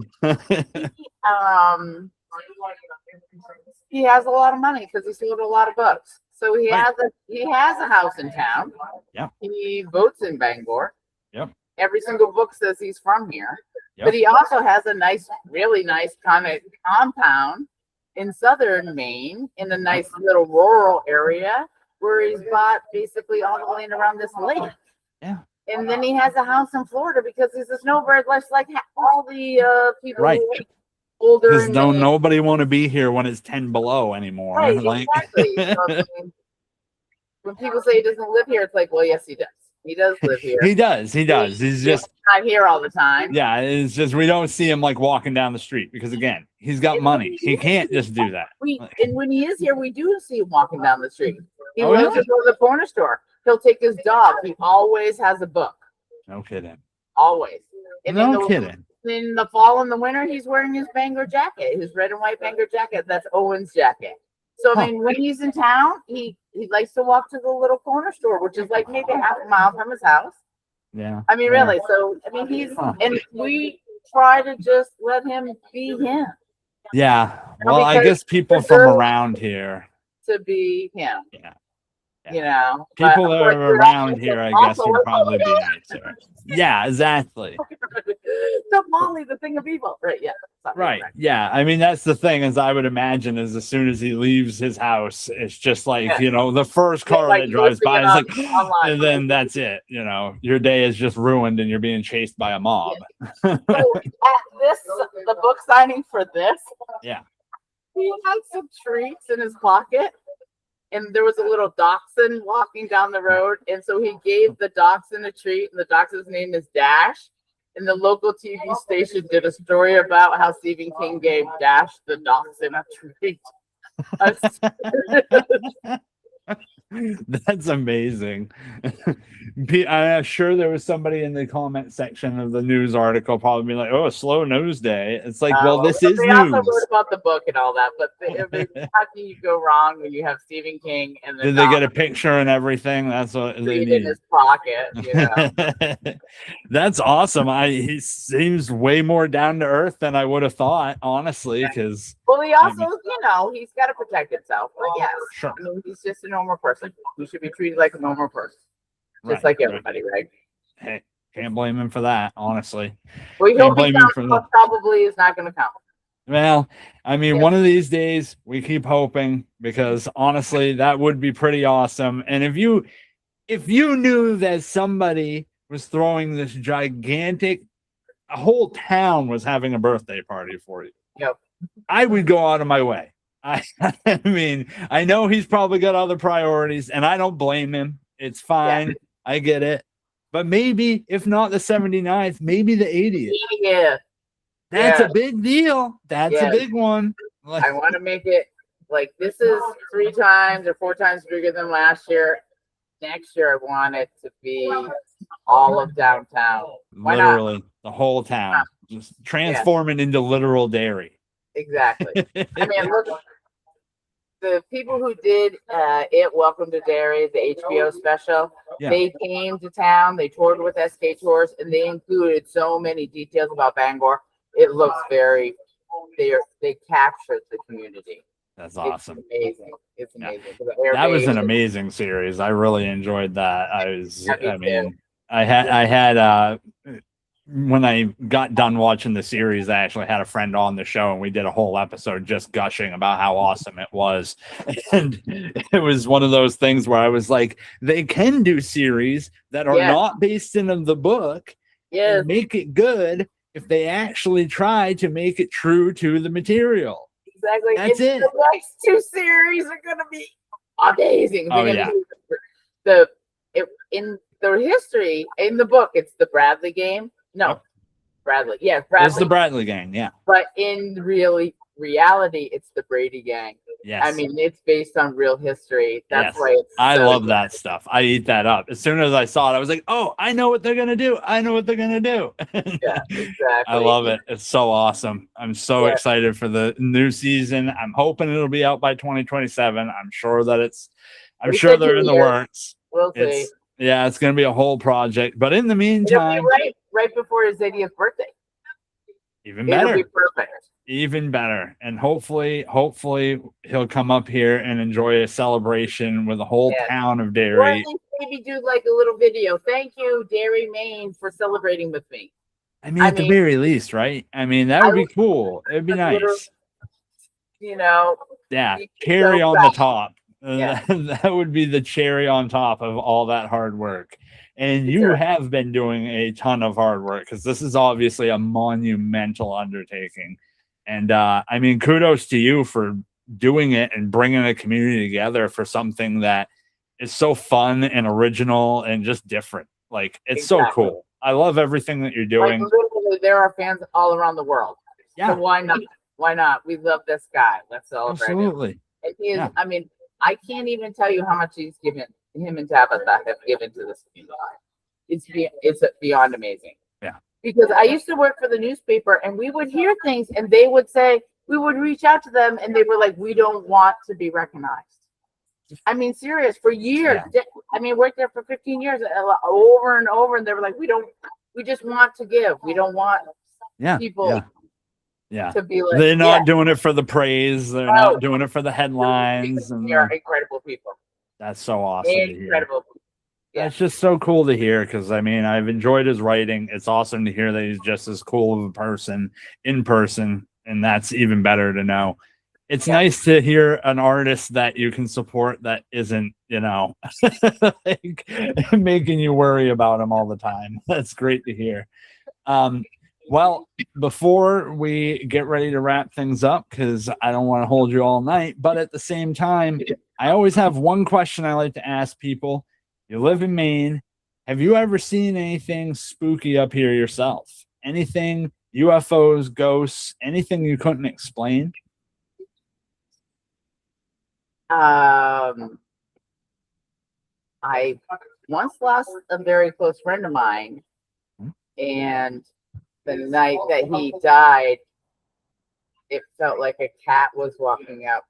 He has a lot of money because he sold a lot of books. So he has a house in town. Yeah. He votes in Bangor. Yep. Every single book says he's from here. Yep. But he also has a really nice kind of compound in southern Maine in a nice little rural area where he's bought basically all the land around this lake. Yeah. And then he has a house in Florida because he's a snowbird, just like all the people right. Older. Because nobody want to be here when it's 10 below anymore. Right, exactly. So, when people say he doesn't live here, it's like, well, yes, he does. He does live here. He does. He's just not here all the time. Yeah, it's just we don't see him like walking down the street because again, he's got money. He can't just do that. And when he is here, we do see him walking down the street. He loves to go to the corner store. He'll take his dog. He always has a book. No kidding. Always. And no kidding. In the fall and the winter, he's wearing his Bangor jacket, his red and white Bangor jacket. That's Owen's jacket. So, I mean, when he's in town, he likes to walk to the little corner store, which is like maybe half a mile from his house. Yeah. I mean, really. So, I mean, and we try to just let him be him. Yeah. Well, I guess people from around here. To be him. Yeah. People that are around here, I guess, would probably be nicer. Yeah, exactly. The Molly, the thing of evil. Right, yeah. Right. Yeah. I mean, that's the thing, as I would imagine, is as soon as he leaves his house, it's just like, the first car that drives by is like, and then that's it. Your day is just ruined and you're being chased by a mob. So at the book signing for this, he had some treats in his pocket. And there was a little dachshund walking down the road. And so he gave the dachshund a treat. And the dachshund's name is Dash. And the local TV station did a story about how Stephen King gave Dash the dachshund a treat. That's amazing. I'm sure there was somebody in the comment section of the news article probably being like, "Oh, a slow news day." It's like, well, this is they news. Also wrote about the book and all that, but how can you go wrong when you have Stephen King and did they get a picture and everything? That's what they need in his pocket. That's awesome. He seems way more down to earth than I would have thought, honestly. Because he also, he's got to protect himself. But yes, sure. I mean, he's just a normal person. He should be treated like a normal person. Just like everybody, right? Hey, can't blame him for that, honestly. Well, he'll be down, probably is not going to come. Well, I mean, one of these days we keep hoping, because honestly, that would be pretty awesome. And if you knew that somebody was throwing this gigantic, a whole town was having a birthday party for you, I would go out of my way. I mean, I know he's probably got other priorities, and I don't blame him. It's fine. Yeah. I get it. But maybe, if not the 79th, maybe the 80th. Yeah. That's a big deal. That's a big one. I want to make it like this is 3 times or 4 times bigger than last year. Next year, I want it to be all of downtown. Literally, the whole town. Just transform it into literal Derry. exactly. I mean, look, the people who did Welcome to Derry, the HBO special, Yeah. they came to town, they toured with SK Tours, and they included so many details about Bangor. It looks very, they captured the community. That's awesome. It's amazing. It's Yeah. amazing. That was an amazing series. I really enjoyed that. I had when I got done watching the series, I actually had a friend on the show and we did a whole episode just gushing about how awesome it was. And it was one of those things where I was like, they can do series that are not based in the book and make it good if they actually try to make it true to the material. Exactly. That's it. The next two series are going to be amazing. Oh, yeah. In the history, in the book, it's the Bradley game. No, Bradley. Yeah, Bradley. It's the Bradley gang, yeah. But in reality, it's the Brady gang. Yes. I mean, it's based on real history. That's why it's I love that stuff. I eat that up. As soon as I saw it, I was like, oh, I know what they're going to do. I know what they're going to do. Yeah, exactly. I love it. It's so awesome. I'm so excited for the new season. I'm hoping it'll be out by 2027. I'm sure that I'm sure they're in the works. We'll see. Yeah, it's going to be a whole project. But in the meantime, right before his 80th birthday. Even better. It'll be perfect. Even better. And hopefully he'll come up here and enjoy a celebration with the whole town of Derry. Or at least maybe do like a little video. Thank you, Derry, Maine, for celebrating with me. I mean, at the very least, right? I mean, that would be cool. It'd be nice. Yeah, cherry on the top. That would be the cherry on top of all that hard work. And you have been doing a ton of hard work because this is obviously a monumental undertaking. And I mean, kudos to you for doing it and bringing a community together for something that is so fun and original and just different. Like, it's so cool. I love everything that you're doing. Like, literally, there are fans all around the world. Yeah. So why not? Why not? We love this guy. Let's celebrate. Absolutely. And he is, I mean, I can't even tell you how much he's given. Him and Tabitha have given to this community. It's beyond amazing. Yeah. Because I used to work for the newspaper and we would hear things and they would say, we would reach out to them and they were like, we don't want to be recognized. I mean, serious, for years. Yeah. I mean, worked there for 15 years over and over. And they were like, we just want to give. We don't want people to be like, they're not doing it for the praise. They're not doing it for the headlines. They're incredible people. That's so awesome. Incredible. Yeah. It's just so cool to hear because I mean, I've enjoyed his writing. It's awesome to hear that he's just as cool of a person in person, and that's even better to know. It's nice to hear an artist that you can support that isn't, like making you worry about him all the time. That's great to hear. Well, before we get ready to wrap things up, because I don't want to hold you all night, but at the same time, I always have one question I like to ask people. You live in Maine. Have you ever seen anything spooky up here yourself? Anything, UFOs, ghosts, anything you couldn't explain? I once lost a very close friend of mine, and the night that he died, it felt like a cat was walking up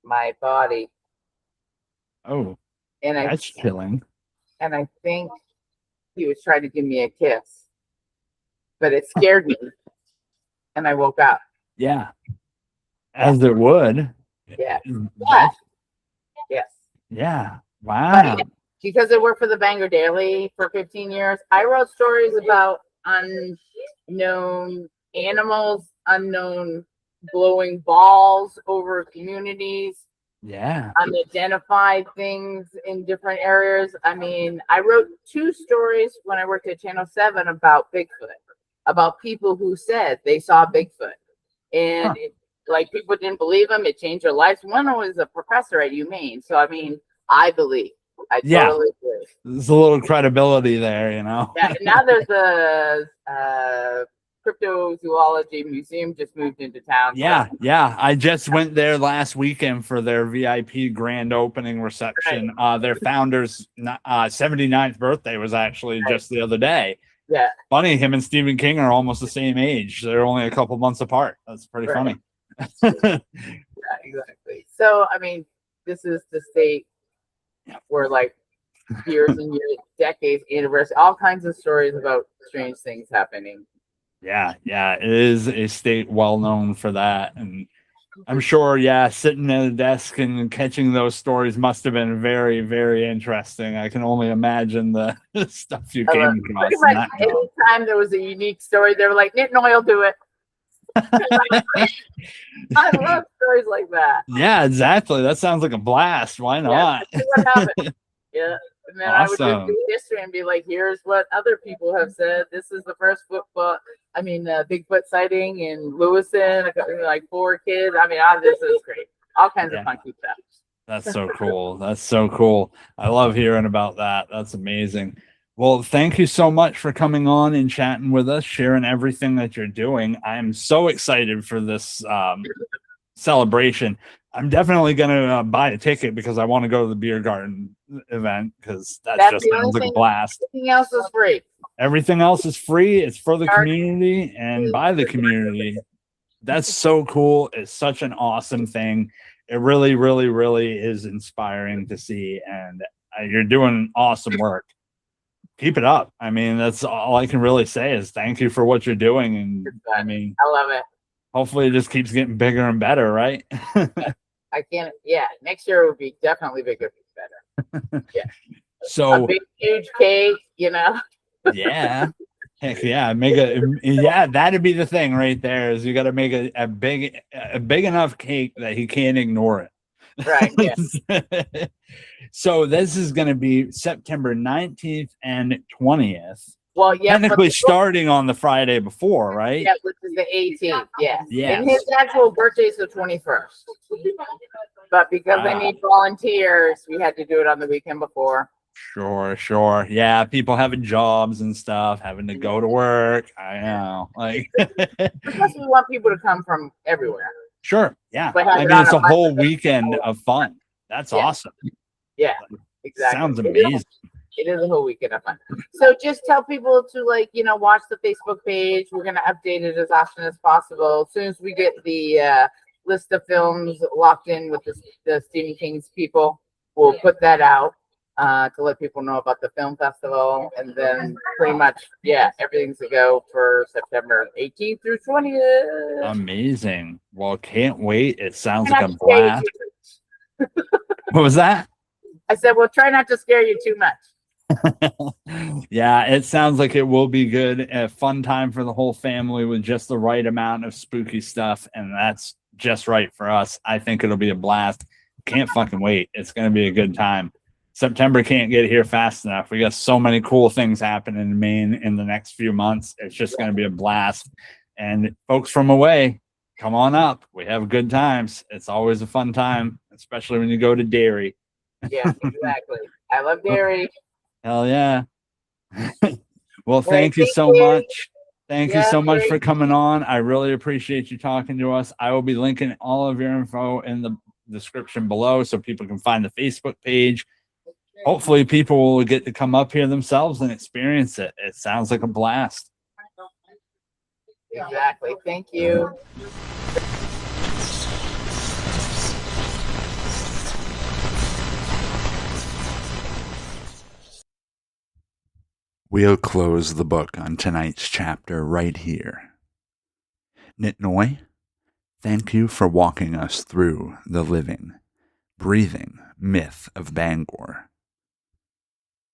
my body. Oh, and that's chilling. And I think he was trying to give me a kiss, but it scared me, and I woke up. Yeah, as it would. Yeah. Yes. Yeah. Wow. But because I worked for the Bangor Daily for 15 years, I wrote stories about unknown animals, unknown glowing balls over communities. Yeah. Unidentified things in different areas. I mean, I wrote 2 stories when I worked at Channel 7 about Bigfoot, about people who said they saw Bigfoot. And like, people didn't believe him. It changed their lives. One was a professor at UMaine. So, I mean, I believe. I totally believe. There's a little credibility there, Yeah. Now there's a cryptozoology museum just moved into town. Yeah. I just went there last weekend for their VIP grand opening reception. Their founder's 79th birthday was actually just the other day. Yeah. Funny, him and Stephen King are almost the same age. They're only a couple months apart. That's pretty funny. Yeah, exactly. So, I mean, this is the state where like years and years, decades, anniversary, all kinds of stories about strange things happening. Yeah, it is a state well known for that. And I'm sure, yeah, sitting at a desk and catching those stories must have been very, very interesting. I can only imagine the stuff you came across Pretty in much that job. anytime there was a unique story, they were like, Nit Noi will do it. I love stories like that. Yeah, exactly. That sounds like a blast. Why not? Yeah, what happened? Yeah. And then I would just Awesome. do history and be like, here's what other people have said. This is the first Bigfoot sighting in Lewiston, like 4 kids. I mean, this is great. All kinds of funky stuff. That's so cool. That's so cool. I love hearing about that. That's amazing. Well, thank you so much for coming on and chatting with us, sharing everything that you're doing. I'm so excited for this celebration. I'm definitely going to buy a ticket because I want to go to the beer garden event because that just sounds like a blast. Everything else is free. Everything else is free. It's for the community and by the community. That's so cool. It's such an awesome thing. It really, really, really is inspiring to see. And you're doing awesome work. Keep it up. I mean, that's all I can really say is thank you for what you're doing. And I mean, I love it. Hopefully it just keeps getting bigger and better, right? I can't. Yeah, next year will be definitely bigger, better. Yeah. So a big, huge cake, Yeah. Heck yeah, that'd be the thing right there. Is you got to make a big enough cake that he can't ignore it. Right. Yeah. So this is going to be September 19th and 20th. Well, yeah, technically starting on the Friday before, right? Yeah, which is the 18th. Yeah. Yeah. And his actual birthday is the 21st. But because I need volunteers, we had to do it on the weekend before. Sure. Yeah, people having jobs and stuff, having to go to work. I know. Because we want people to come from everywhere. Sure. Yeah. I mean, it's a whole weekend of fun. That's awesome. Yeah, exactly. Sounds amazing. It is a whole weekend of fun. So just tell people to watch the Facebook page. We're going to update it as often as possible. As soon as we get the list of films locked in with the Stephen King's people, we'll put that out to let people know about the film festival. And then pretty much, everything's a go for September 18th through 20th. Amazing. Well, can't wait. It sounds like a blast. What was that? I said, well, try not to scare you too much. Yeah, it sounds like it will be good. A fun time for the whole family with just the right amount of spooky stuff. And that's just right for us. I think it'll be a blast. Can't fucking wait. It's going to be a good time. September can't get here fast enough. We got so many cool things happening in Maine in the next few months. It's just going to be a blast. And folks from away, come on up. We have good times. It's always a fun time, especially when you go to Derry. Yeah, exactly. I love Derry. Hell yeah. Well, thank you so much. Thank you so much for coming on. I really appreciate you talking to us. I will be linking all of your info in the description below so people can find the Facebook page. Hopefully people will get to come up here themselves and experience it. It sounds like a blast. Exactly. Thank you. We'll close the book on tonight's chapter right here. Nit Noi, thank you for walking us through the living, breathing myth of Bangor.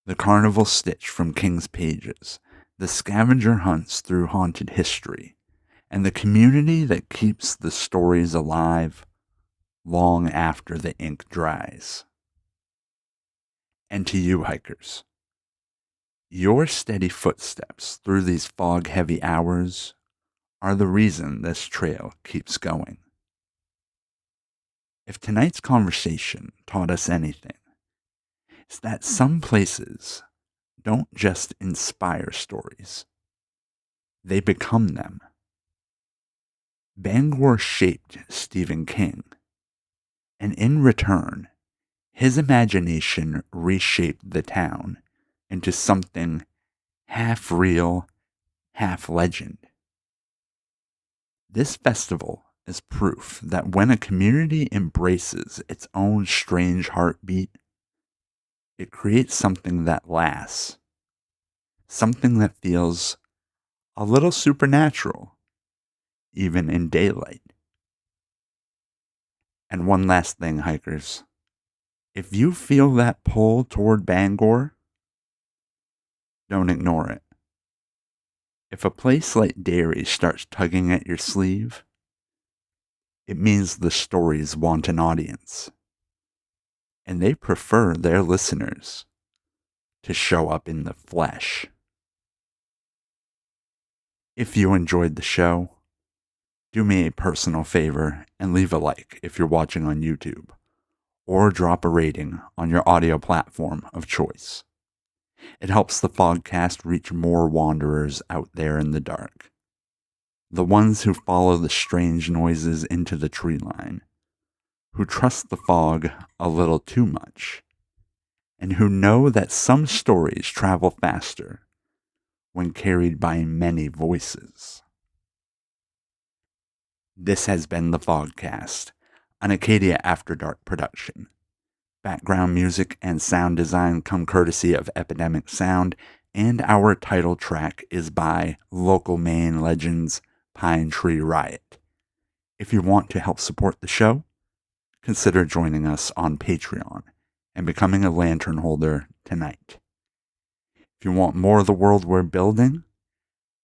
The carnival stitch from King's pages, the scavenger hunts through haunted history, and the community that keeps the stories alive long after the ink dries. And to you, hikers, your steady footsteps through these fog-heavy hours are the reason this trail keeps going. If tonight's conversation taught us anything, it's that some places don't just inspire stories, they become them. Bangor shaped Stephen King, and in return, his imagination reshaped the town into something half real, half legend. This festival is proof that when a community embraces its own strange heartbeat, it creates something that lasts, something that feels a little supernatural, even in daylight. And one last thing, hikers. If you feel that pull toward Bangor, don't ignore it. If a place like Derry starts tugging at your sleeve, it means the stories want an audience, and they prefer their listeners to show up in the flesh. If you enjoyed the show, do me a personal favor and leave a like if you're watching on YouTube, or drop a rating on your audio platform of choice. It helps the Fogcast reach more wanderers out there in the dark. The ones who follow the strange noises into the tree line, who trust the fog a little too much, and who know that some stories travel faster when carried by many voices. This has been the Fogcast, an Acadia After Dark production. Background music and sound design come courtesy of Epidemic Sound, and our title track is by local Maine legends Pine Tree Riot. If you want to help support the show, consider joining us on Patreon and becoming a lantern holder tonight. If you want more of the world we're building,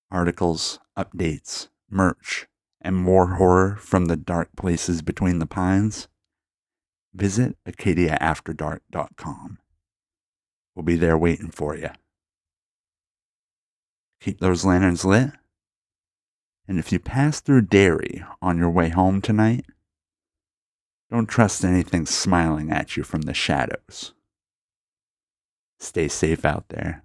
articles, updates, merch, and more horror from the dark places between the pines, visit acadiaafterdark.com. We'll be there waiting for you. Keep those lanterns lit, and if you pass through Derry on your way home tonight, don't trust anything smiling at you from the shadows. Stay safe out there.